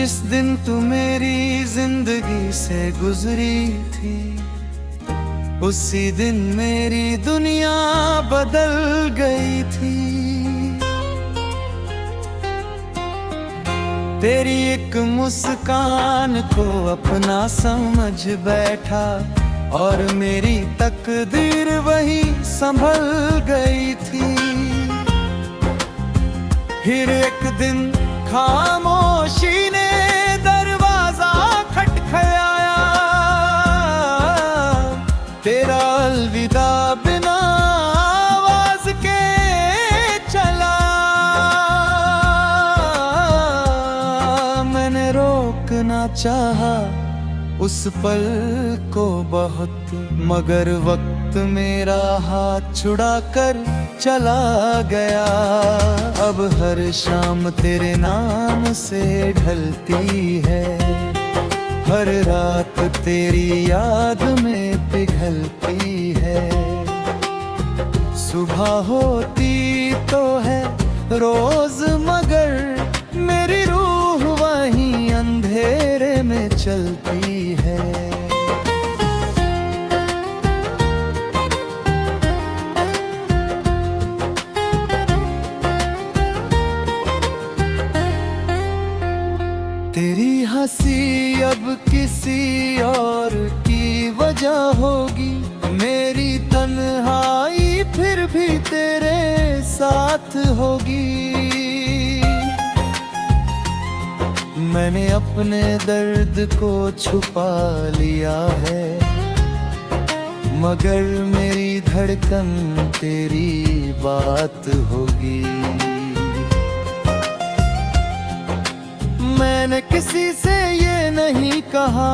जिस दिन तू मेरी जिंदगी से गुजरी थी, उसी दिन मेरी दुनिया बदल गई थी। तेरी एक मुस्कान को अपना समझ बैठा और मेरी तकदीर वही संभल गई थी। फिर एक दिन खामोशी ने दरवाजा खटखटाया, तेरा अलविदा बिना आवाज के चला। मैंने रोकना चाहा उस पल को बहुत, मगर वक्त मेरा हाथ छुड़ा कर चला गया। अब हर शाम तेरे नाम से ढलती है, हर रात तेरी याद में पिघलती है। सुबह होती तो है रोज, मगर मेरी रूह वहीं अंधेरे में चलती है। तेरी हंसी अब किसी और की वजह होगी, मेरी तन्हाई फिर भी तेरे साथ होगी। मैंने अपने दर्द को छुपा लिया है, मगर मेरी धड़कन तेरी बात होगी। मैंने किसी से ये नहीं कहा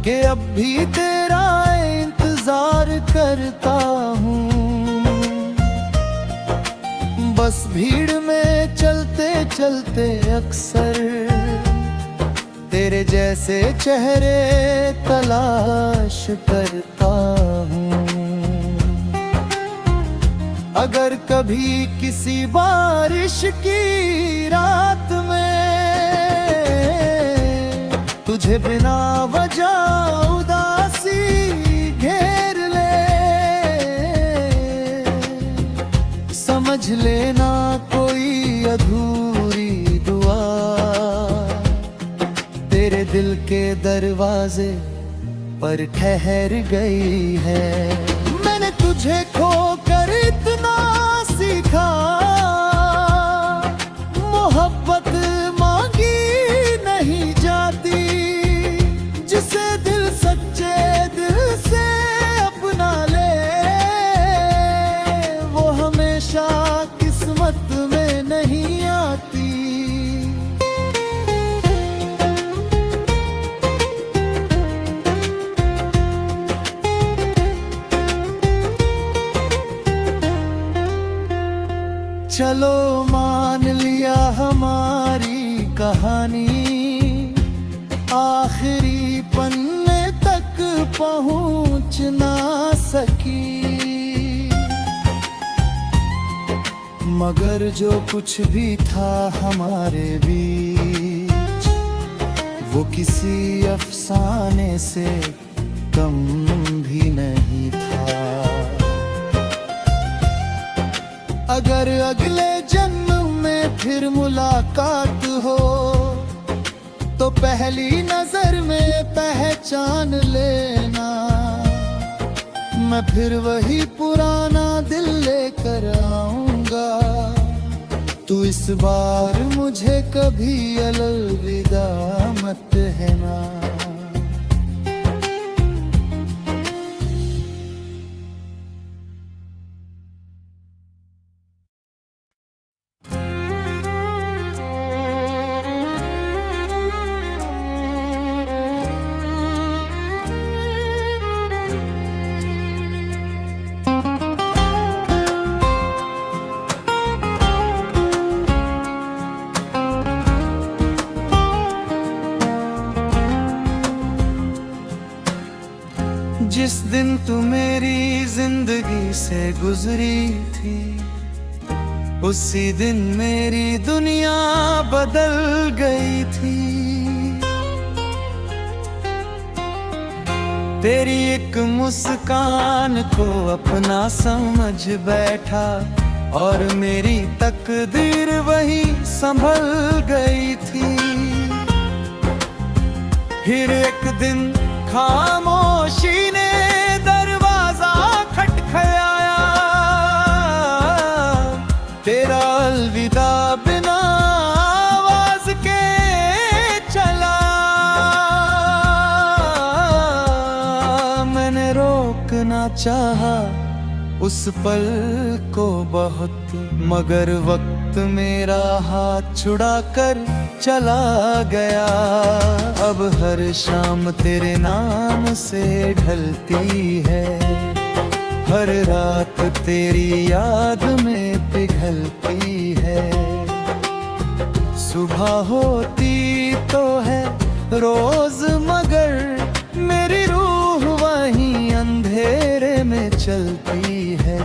कि अब भी तेरा इंतजार करता हूँ। बस भीड़ में चलते चलते अक्सर तेरे जैसे चेहरे तलाश करता हूँ। अगर कभी किसी बारिश की रात में तुझे बिना वजह उदासी घेर ले, समझ लेना कोई अधूरी दुआ तेरे दिल के दरवाजे पर ठहर गई है। मैंने तुझे खोकर इतना सीखा, मोहब्बत मांगी नहीं जाती। जिसे दिल सच्चे दिल से अपना ले, वो हमेशा किस्मत में नहीं आती। चलो मान लिया हमारी कहानी आखिरी पन्ने तक पहुंच ना सकी, मगर जो कुछ भी था हमारे बीच, वो किसी अफसाने से कम भी नहीं था। अगर अगले जन्म में फिर मुलाकात हो, तो पहली नजर में पहचान लेना। मैं फिर वही पुराना दिल लेकर आऊंगा। तू इस बार मुझे कभी अलविदा मत कहना। जिस दिन तू मेरी जिंदगी से गुजरी थी, उसी दिन मेरी दुनिया बदल गई थी। तेरी एक मुस्कान को अपना समझ बैठा और मेरी तकदीर वही संभल गई थी। फिर एक दिन खामोशी ने दरवाजा खटखटाया, तेरा अलविदा बिना आवाज के चला। मैंने रोकना चाहा उस पल को बहुत, मगर वक्त मेरा हाथ छुड़ा कर चला गया। अब हर शाम तेरे नाम से ढलती है, हर रात तेरी याद में पिघलती है। सुबह होती तो है रोज, मगर मेरी रूह वहीं अंधेरे में चलती है।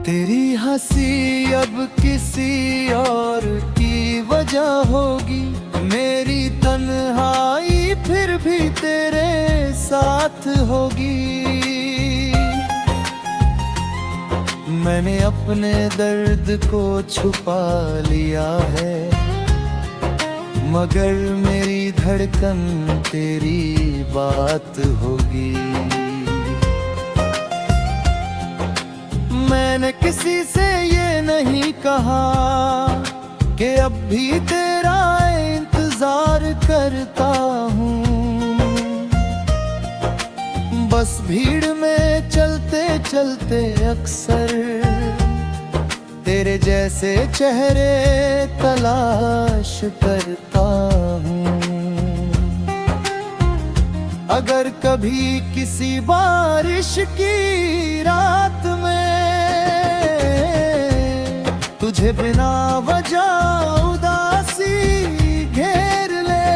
तेरी हंसी अब किसी और की वजह होगी, मेरी तन्हाई फिर भी तेरे साथ होगी। मैंने अपने दर्द को छुपा लिया है, मगर मेरी धड़कन तेरी बात होगी। मैंने किसी से ये नहीं कहा कि अब भी तेरा इंतजार करता हूँ। बस भीड़ में चलते चलते अक्सर तेरे जैसे चेहरे तलाश करता हूँ। अगर कभी किसी बारिश की रात में तुझे बिना वजह उदासी घेर ले,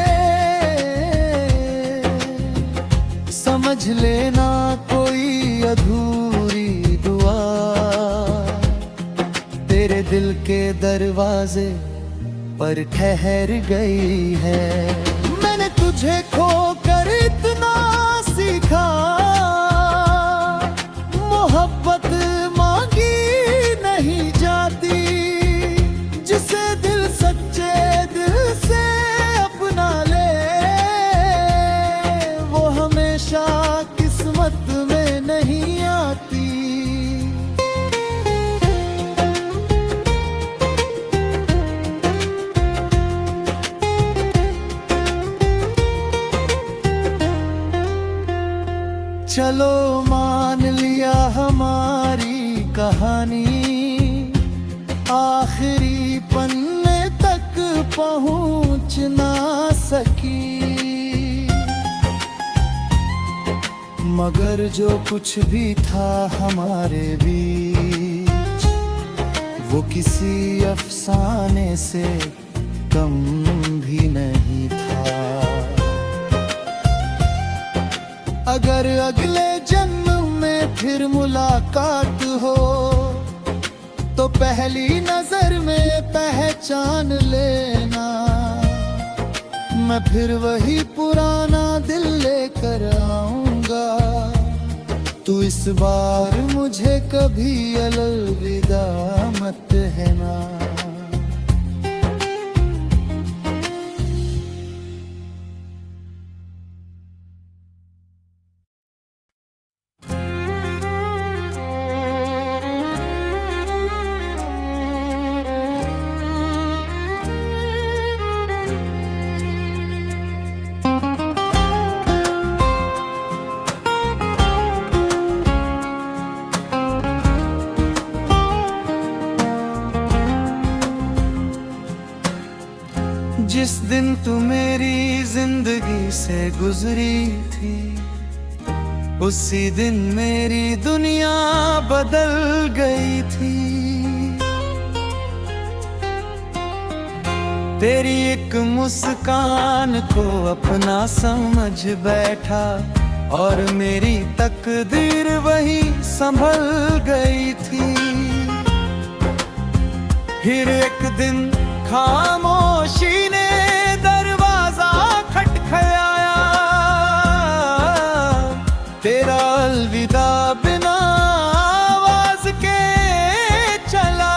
समझ लेना कोई अधूरी दुआ तेरे दिल के दरवाजे पर ठहर गई है। मैंने तुझे खोकर इतना सीखा, मोहब्बत मांगी नहीं जाती। जिसे दिल सच्चे दिल से अपना ले, वो हमेशा किस्मत में नहीं आती। चलो मान लिया हमारी कहानी आखिरी पन्ने तक पहुंच ना सकी, मगर जो कुछ भी था हमारे बीच वो किसी अफसाने से कम भी नहीं था। अगर अगले जन्म में फिर मुलाकात हो तो पहली नजर में पहचान लेना। मैं फिर वही पुराना दिल लेकर आऊंगा, तू इस बार मुझे कभी अलविदा मत कहना। जिस दिन तू मेरी जिंदगी से गुजरी थी, उसी दिन मेरी दुनिया बदल गई थी। तेरी एक मुस्कान को अपना समझ बैठा, और मेरी तकदीर वही संभल गई थी। फिर एक दिन खामोशी ने दरवाजा खटखटाया, तेरा अलविदा बिना आवाज के चला।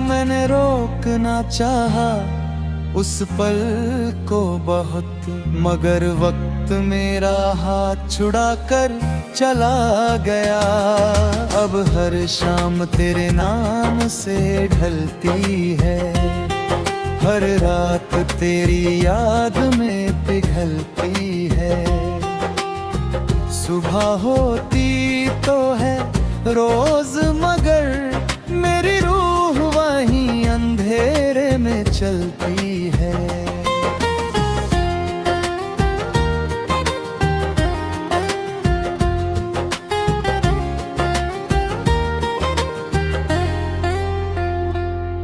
मैंने रोकना चाहा उस पल को बहुत, मगर वक्त मेरा हाथ छुड़ा कर चला गया। अब हर शाम तेरे नाम से ढलती है, हर रात तेरी याद में पिघलती है। सुबह होती तो है रोज, मगर मेरी रूह वहीं अंधेरे में चलती है।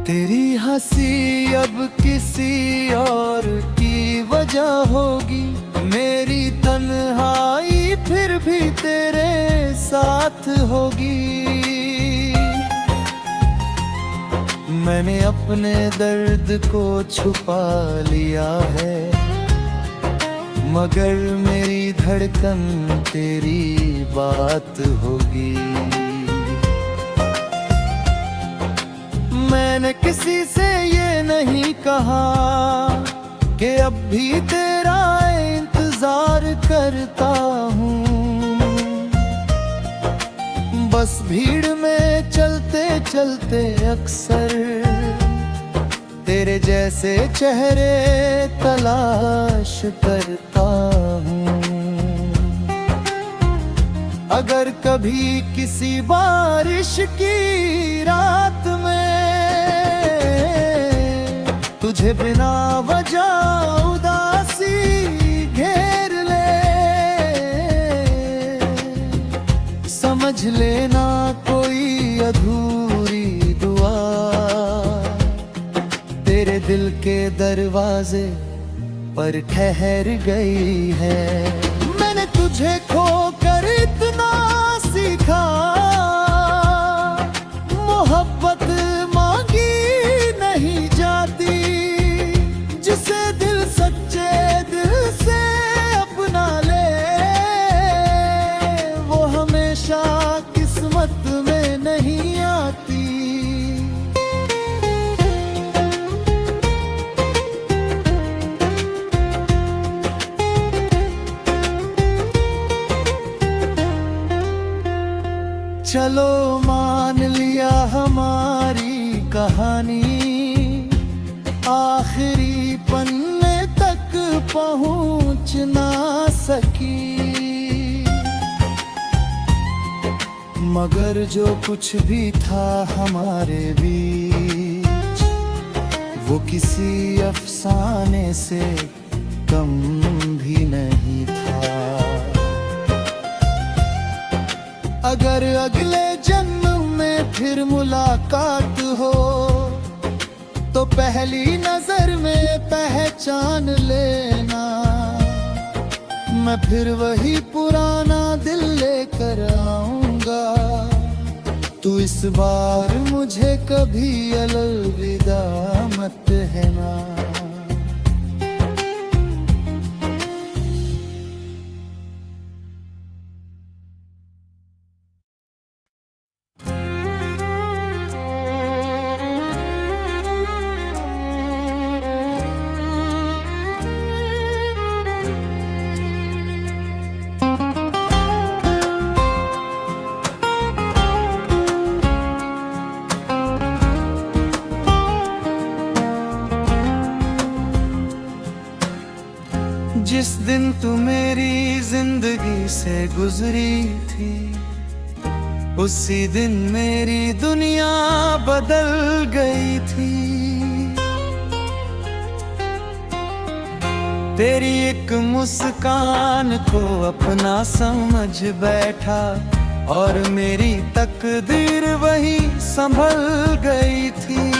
तेरी हंसी अब किसी और की वजह होगी, मेरी तन्हाई फिर भी तेरे साथ होगी। मैंने अपने दर्द को छुपा लिया है, मगर मेरी धड़कन तेरी बात होगी। मैंने किसी से ये नहीं कहा कि अब भी तेरा इंतजार करता हूँ। बस भीड़ में चलते चलते अक्सर तेरे जैसे चेहरे तलाश करता हूँ। अगर कभी किसी बारिश की रात में तुझे बिना वजह उदासी घेर ले, समझ लेना कोई अधूरी दुआ तेरे दिल के दरवाजे पर ठहर गई है। मैंने तुझे खोकर इतना सीखा, मोहब्बत मांगी नहीं जाती। जिसे दिल सच्चे दिल से अपना ले, वो हमेशा किस्मत में नहीं आती। चलो मान लिया हमारी कहानी आखिरी पन्ने तक पहुंच ना सकी, मगर जो कुछ भी था हमारे बीच वो किसी अफसाने से कम भी नहीं था। अगर अगले जन्म में फिर मुलाकात हो तो पहली नजर में पहचान लेना। मैं फिर वही पुराना दिल लेकर आऊंगा, तू इस बार मुझे कभी अलविदा मत कहना। जिस दिन तू मेरी जिंदगी से गुजरी थी, उसी दिन मेरी दुनिया बदल गई थी। तेरी एक मुस्कान को अपना समझ बैठा, और मेरी तकदीर वही संभल गई थी।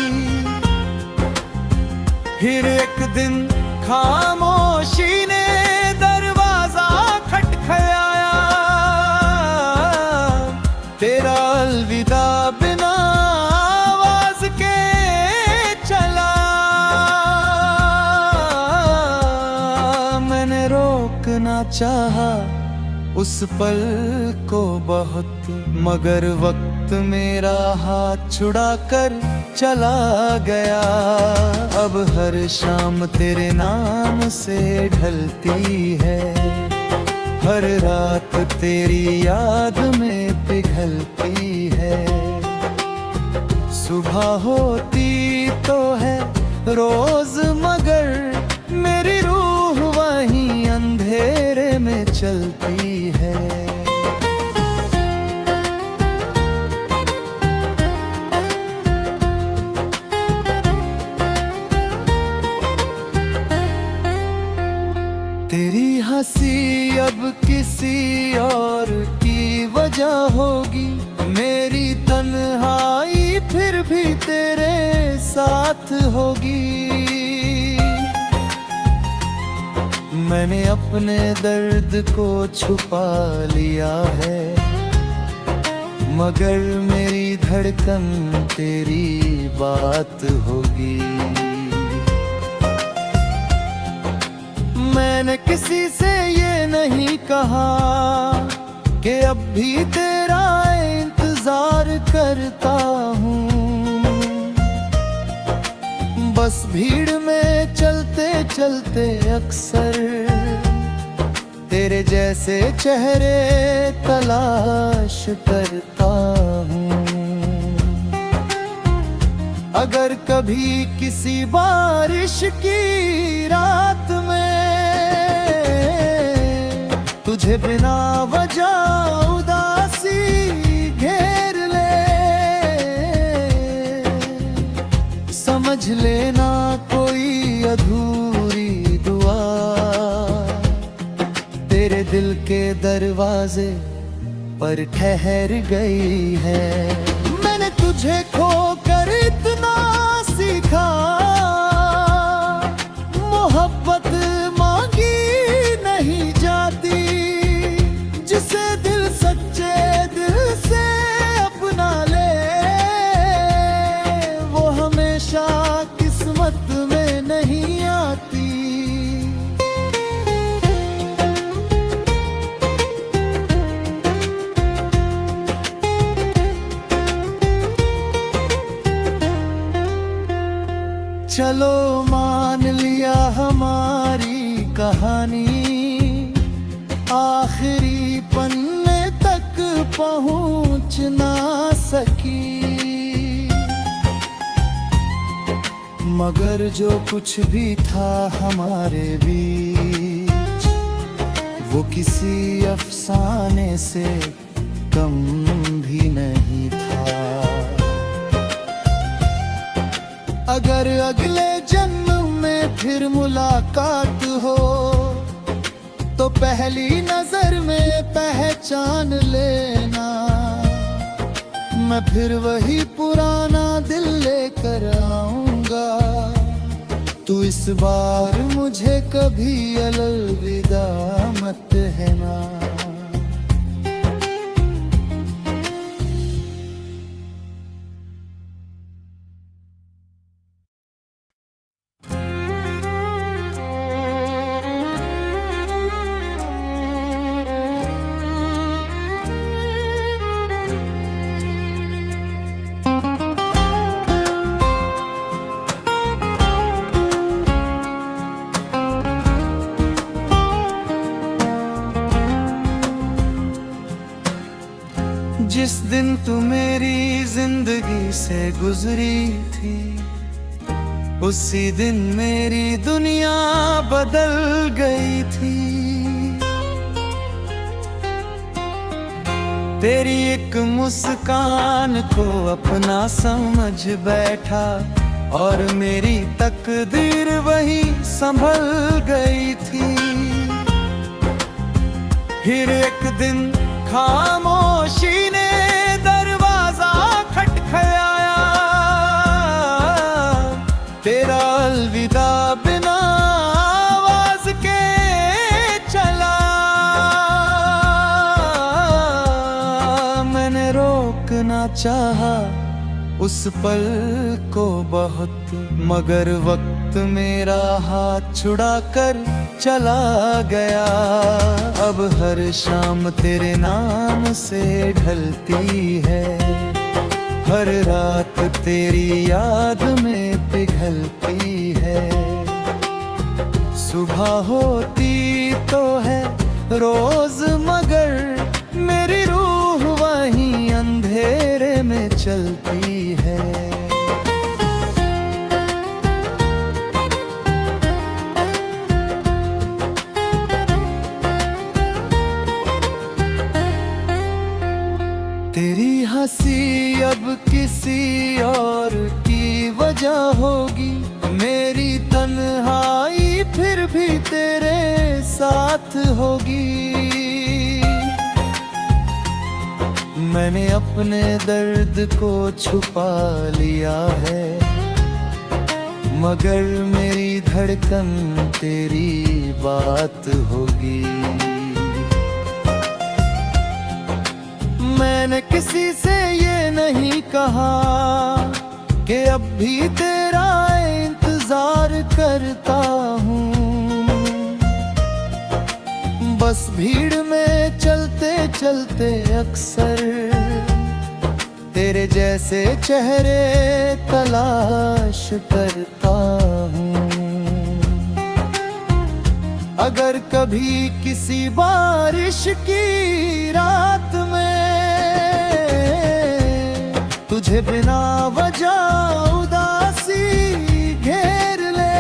फिर एक दिन खामोशी ने दरवाजा खटखटाया, तेरा अलविदा बिना आवाज के चला। मैंने रोकना चाहा उस पल को बहुत, मगर वक्त मेरा हाथ छुड़ा कर चला गया। अब हर शाम तेरे नाम से ढलती है, हर रात तेरी याद में पिघलती है। सुबह होती तो है रोज, मगर मेरी रूह वहीं अंधेरे में चलती है। तेरी हंसी अब किसी और की वजह होगी, मेरी तन्हाई फिर भी तेरे साथ होगी। मैंने अपने दर्द को छुपा लिया है, मगर मेरी धड़कन तेरी बात होगी। मैंने किसी से ये नहीं कहा कि अब भी तेरा इंतजार करता हूँ। बस भीड़ में चलते चलते अक्सर तेरे जैसे चेहरे तलाश करता हूँ। अगर कभी किसी बारिश की रात में तुझे बिना वजह उदासी घेर ले, समझ लेना कोई अधूरी दुआ तेरे दिल के दरवाजे पर ठहर गई है। मैंने तुझे खोकर इतना सीखा, मोहब्बत मांगी नहीं जाती। जिसे दिल सच्चे दिल से अपना ले, वो हमेशा किस्मत में नहीं आती। चलो मान लिया हमारी कहानी आखिरी पन्ने तक पहुंच ना सकी, मगर जो कुछ भी था हमारे बीच वो किसी अफसाने से कम भी नहीं था। अगर अगले जन्म में फिर मुलाकात हो तो पहली नजर में पहचान लेना। मैं फिर वही पुराना दिल लेकर आऊंगा, तू इस बार मुझे कभी अलविदा मत कहना। जिस दिन तू मेरी जिंदगी से गुजरी थी, उसी दिन मेरी दुनिया बदल गई थी। तेरी एक मुस्कान को अपना समझ बैठा और मेरी तकदीर वही संभल गई थी। फिर एक दिन खामोशी ने दरवाजा खटखटाया, तेरा अलविदा बिना आवाज के चला। मैंने रोकना चाहा उस पल को बहुत, मगर वक्त मेरा हाथ छुड़ा कर चला गया। अब हर शाम तेरे नाम से ढलती है, हर रात तेरी याद में पिघलती है। सुबह होती तो है रोज, मगर मेरी रूह वहीं अंधेरे में चलती है। तेरी हंसी अब किसी और की वजह होगी, मेरी तन्हाई फिर भी तेरे साथ होगी। मैंने अपने दर्द को छुपा लिया है, मगर मेरी धड़कन तेरी बात होगी। मैंने किसी से ये नहीं कहा कि अब भी तेरा इंतजार करता हूँ। बस भीड़ में चलते चलते अक्सर तेरे जैसे चेहरे तलाश करता हूँ। अगर कभी किसी बारिश की रात में तुझे बिना वजह उदासी घेर ले,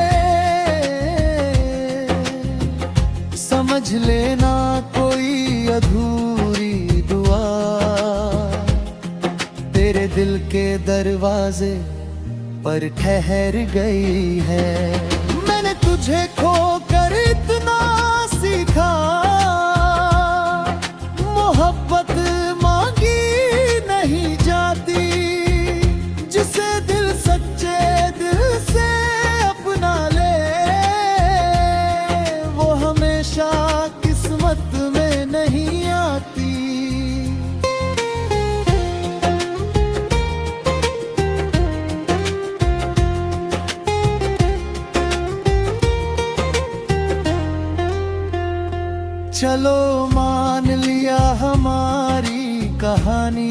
समझ लेना कोई अधूरी दुआ तेरे दिल के दरवाजे पर ठहर गई है। मैंने तुझे खोकर इतना सीखा, मोहब्बत मांगी नहीं जाती। जिसे दिल सच्चे दिल से अपना ले, वो हमेशा किस्मत में नहीं आती। चलो मान लिया हमारी कहानी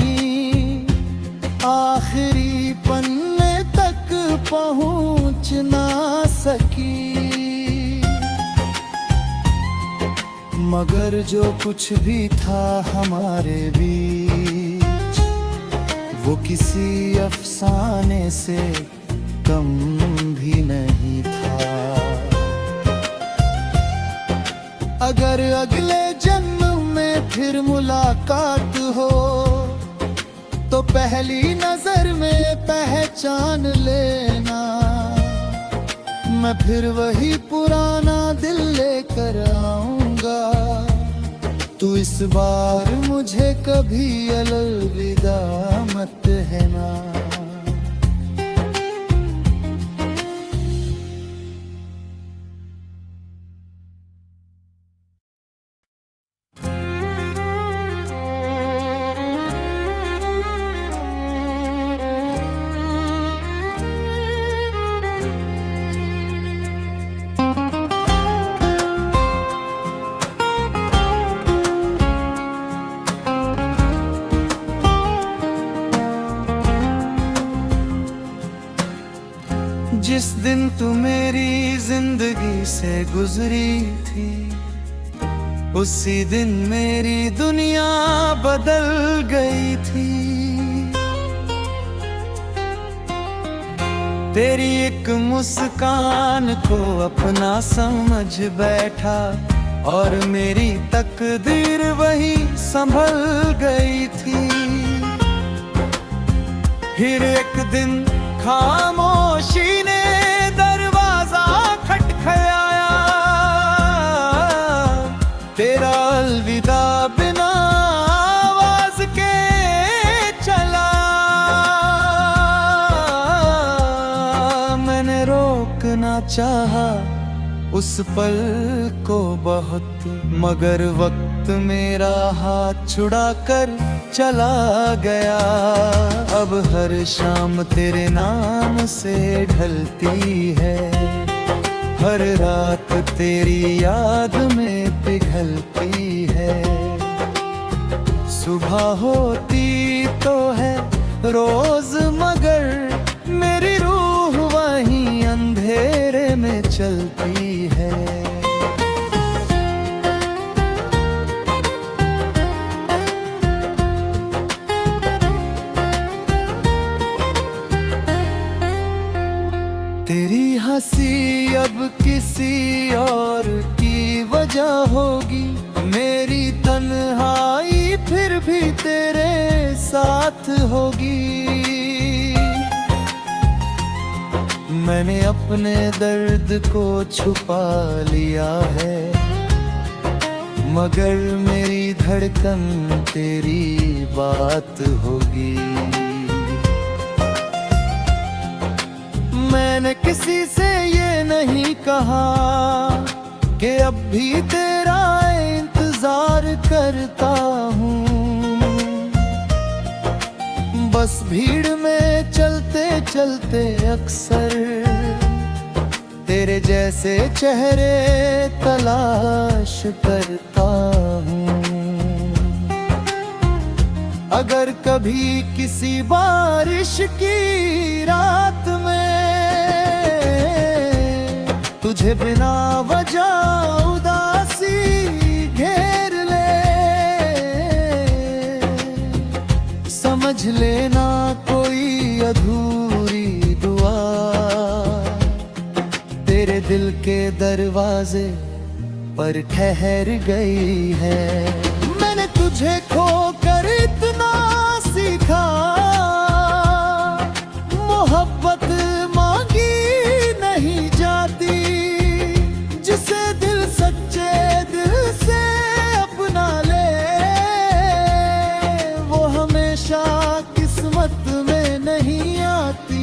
आखिरी पन्ने तक पहुंच ना सकी, मगर जो कुछ भी था हमारे बीच वो किसी अफसाने से कम भी नहीं था। अगर अगले जन्म में फिर मुलाकात हो तो पहली नजर में पहचान लेना। मैं फिर वही पुराना दिल लेकर आऊंगा, तू इस बार मुझे कभी अलविदा मत कहना। जिस दिन तू मेरी जिंदगी से गुजरी थी, उसी दिन मेरी दुनिया बदल गई थी। तेरी एक मुस्कान को अपना समझ बैठा और मेरी तकदीर वही संभल गई थी। फिर एक दिन खामोशी ने दरवाजा खटखटाया, तेरा अलविदा बिना छोड़ना चाहा उस पल को बहुत, मगर वक्त मेरा हाथ छुड़ा कर चला गया। अब हर शाम तेरे नाम से ढलती है, हर रात तेरी याद में पिघलती है। सुबह होती तो है रोज, मगर मेरी रूह वहीं अंधेरे में चलती है। तेरी हंसी अब किसी और की वजह होगी, मेरी तन्हाई फिर भी तेरे साथ होगी। मैंने अपने दर्द को छुपा लिया है, मगर मेरी धड़कन तेरी बात होगी। मैंने किसी से ये नहीं कहा कि अब भी तेरा इंतजार करता हूँ। बस भीड़ में चलते चलते अक्सर तेरे जैसे चेहरे तलाश करता हूँ। अगर कभी किसी बारिश की रात में तुझे बिना वजह उदासी घेर ले, समझ लेना कोई अधूरी दुआ तेरे दिल के दरवाजे पर ठहर गई है। मैंने तुझे खोकर इतना सीखा, मोहब्बत मांगी नहीं जाती। जिसे दिल सच्चे दिल से अपना ले, वो हमेशा किस्मत में नहीं आती।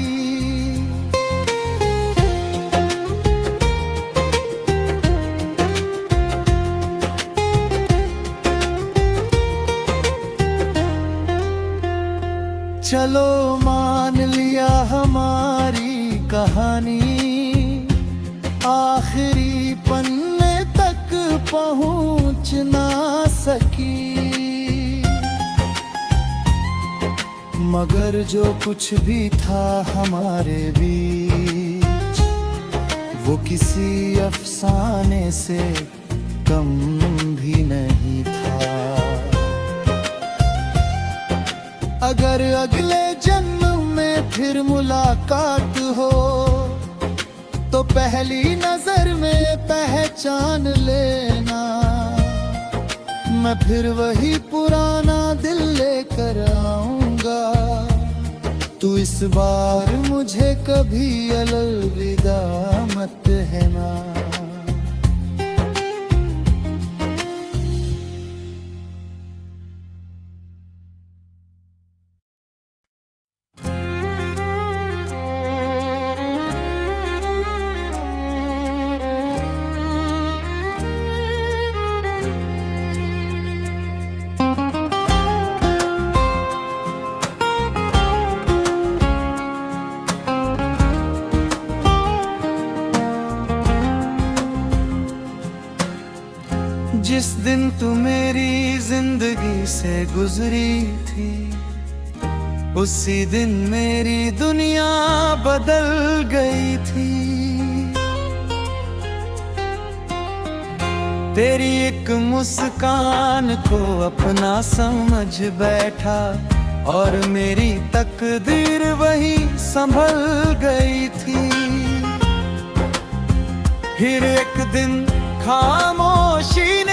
चलो मान लिया हमारी कहानी आखिरी पन्ने तक पहुंच ना सकी, मगर जो कुछ भी था हमारे बीच वो किसी अफसाने से कम भी नहीं था। अगर अगले जन्म में फिर मुलाकात हो तो पहली नजर में पहचान लेना, मैं फिर वही पुराना दिल लेकर आऊंगा। तू इस बार मुझे कभी अलविदा मत कहना। जिस दिन तू मेरी जिंदगी से गुजरी थी, उसी दिन मेरी दुनिया बदल गई थी। तेरी एक मुस्कान को अपना समझ बैठा और मेरी तकदीर वही संभल गई थी। फिर एक दिन खामोशी